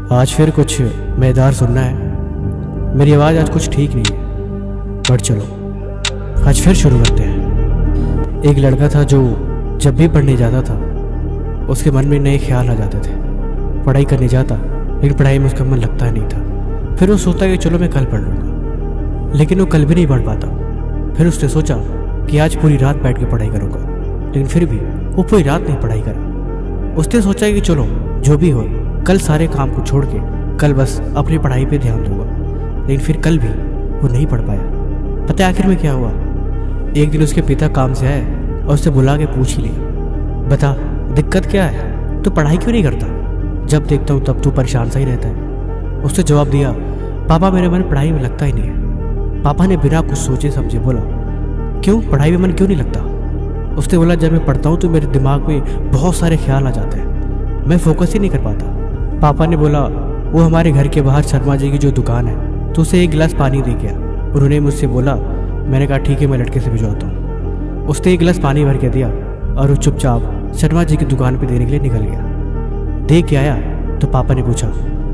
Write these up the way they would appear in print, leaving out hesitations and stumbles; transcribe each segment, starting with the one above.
आज फिर कुछ मज़ेदार सुनना है। मेरी आवाज़ आज कुछ ठीक नहीं है, बट चलो आज फिर शुरू करते हैं। एक लड़का था जो जब भी पढ़ने जाता था उसके मन में नए ख्याल आ जाते थे। पढ़ाई करने जाता लेकिन पढ़ाई में उसका मन लगता नहीं था। फिर वो सोचता कि चलो मैं कल पढ़ लूँगा, लेकिन वो कल भी नहीं पढ़ पाता। फिर उसने सोचा कि आज पूरी रात बैठ के पढ़ाई करूँगा, लेकिन फिर भी वो पूरी रात नहीं पढ़ाई करा। उसने सोचा कि चलो जो भी हो, कल सारे काम को छोड़ के कल बस अपनी पढ़ाई पे ध्यान दूंगा, लेकिन फिर कल भी वो नहीं पढ़ पाया। पता है आखिर में क्या हुआ? एक दिन उसके पिता काम से आए और उससे बुला के पूछ ही लिया, बता दिक्कत क्या है, तू पढ़ाई क्यों नहीं करता? जब देखता हूँ तब तू परेशान सा ही रहता है। उसने जवाब दिया, पापा मेरे मन पढ़ाई में लगता ही नहीं है। पापा ने बिना कुछ सोचे समझे बोला, क्यों पढ़ाई में मन क्यों नहीं लगता? उसने बोला, जब मैं पढ़ता हूँ तो मेरे दिमाग में बहुत सारे ख्याल आ जाते हैं, मैं फोकस ही नहीं कर पाता। पापा ने बोला, वो हमारे घर के बाहर शर्मा जी की जो दुकान है तो उसे एक गिलास पानी दे गया। उन्होंने मुझसे बोला, मैंने कहा ठीक है मैं लड़के से भिजवाता हूँ। उसने एक गिलास पानी भर के दिया और वो चुपचाप शर्मा जी की दुकान पे देने के लिए निकल गया। दे के आया तो पापा ने पूछा,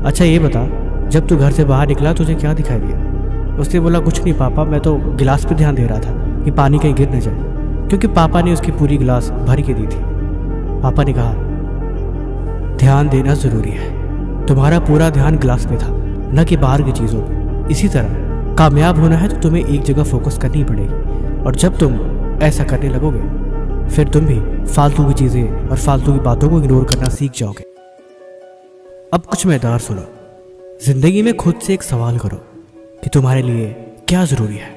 अच्छा ये बता जब तू घर से बाहर निकला तुझे क्या दिखाई दिया? उसने बोला, कुछ नहीं पापा, मैं तो गिलास पे ध्यान दे रहा था कि पानी कहीं गिर न जाए, क्योंकि पापा ने उसकी पूरी गिलास भर के दी थी। पापा ने कहा, ध्यान देना ज़रूरी है। तुम्हारा पूरा ध्यान गिलास पे था, न कि बाहर की चीज़ों पे। इसी तरह कामयाब होना है तो तुम्हें एक जगह फोकस करनी पड़ेगी, और जब तुम ऐसा करने लगोगे फिर तुम भी फालतू की चीज़ें और फालतू की बातों को इग्नोर करना सीख जाओगे। अब कुछ मज़ेदार सुनो। ज़िंदगी में खुद से एक सवाल करो कि तुम्हारे लिए क्या ज़रूरी है।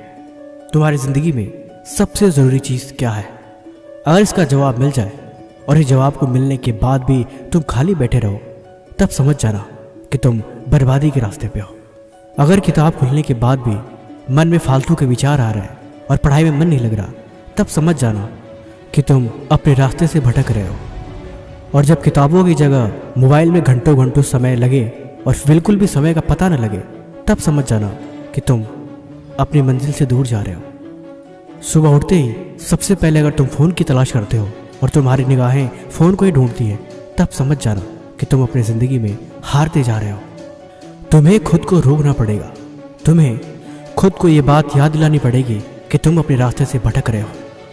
तुम्हारी ज़िंदगी में सबसे ज़रूरी चीज़ क्या है? अगर इसका जवाब मिल जाए और इस जवाब को मिलने के बाद भी तुम खाली बैठे रहो, तब समझ जाना कि तुम बर्बादी के रास्ते पे हो। अगर किताब खुलने के बाद भी मन में फालतू के विचार आ रहे हैं और पढ़ाई में मन नहीं लग रहा, तब समझ जाना कि तुम अपने रास्ते से भटक रहे हो। और जब किताबों की जगह मोबाइल में घंटों घंटों समय लगे और बिल्कुल भी समय का पता न लगे, तब समझ जाना कि तुम अपनी मंजिल से दूर जा रहे हो। सुबह उठते ही सबसे पहले अगर तुम फ़ोन की तलाश करते हो और तुम्हारी निगाहें फ़ोन को ही ढूंढती हैं, तब समझ जाना कि तुम अपनी ज़िंदगी में हारते जा रहे हो। तुम्हें खुद को रोकना पड़ेगा। तुम्हें खुद को ये बात याद दिलानी पड़ेगी कि तुम अपने रास्ते से भटक रहे हो।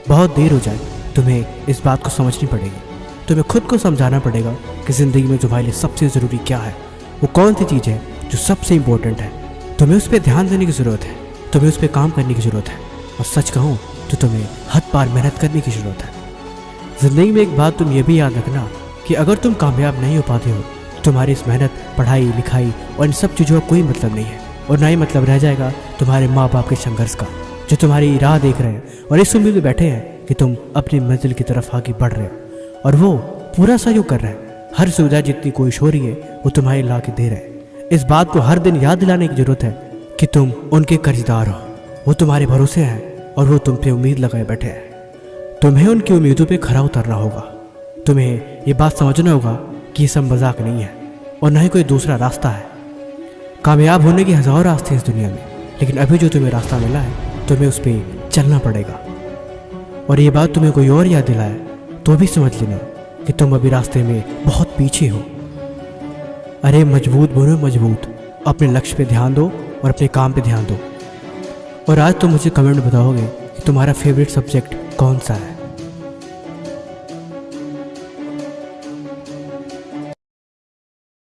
बहुत देर हो जाए, तुम्हें इस बात को समझनी पड़ेगी। तुम्हें खुद को समझाना पड़ेगा कि ज़िंदगी में तुम्हारे लिए सबसे ज़रूरी क्या है, वो कौन सी चीज़ है जो सबसे इम्पोर्टेंट है। तुम्हें उस पर ध्यान देने की ज़रूरत है, तुम्हें उस पर काम करने की ज़रूरत है, और सच कहूँ तो तुम्हें हद पार मेहनत करने की ज़रूरत है। ज़िंदगी में एक बात तुम ये भी याद रखना कि अगर तुम कामयाब नहीं हो पाते हो, तुम्हारी इस मेहनत, पढ़ाई, लिखाई और इन सब चीज़ों का कोई मतलब नहीं है, और ना ही मतलब रह जाएगा तुम्हारे माँ बाप के संघर्ष का, जो तुम्हारी राह देख रहे हैं और इस उम्मीद में बैठे हैं कि तुम अपनी मंजिल की तरफ आगे बढ़ रहे हो, और वो पूरा सहयोग कर रहे हैं। हर सुविधा जितनी कोशिश हो रही है वो तुम्हारे ला के दे रहे हैं। इस बात को हर दिन याद दिलाने की ज़रूरत है कि तुम उनके कर्जदार हो। वो तुम्हारे भरोसे हैं और वो तुम पे उम्मीद लगाए बैठे हैं। तुम्हें उनकी उम्मीदों पे खरा उतरना होगा। तुम्हें ये बात समझना होगा कि ये सब मजाक नहीं है और न ही कोई दूसरा रास्ता है। कामयाब होने के हज़ारों रास्ते हैं इस दुनिया में, लेकिन अभी जो तुम्हें रास्ता मिला है तुम्हें उस पर चलना पड़ेगा। और ये बात तुम्हें कोई और याद दिलाए तो भी समझ लेना कि तुम अभी रास्ते में बहुत पीछे हो। अरे मजबूत बनो मजबूत, अपने लक्ष्य पे ध्यान दो और अपने काम पे ध्यान दो। और आज तुम मुझे कमेंट में बताओगे कि तुम्हारा फेवरेट सब्जेक्ट कौन सा है।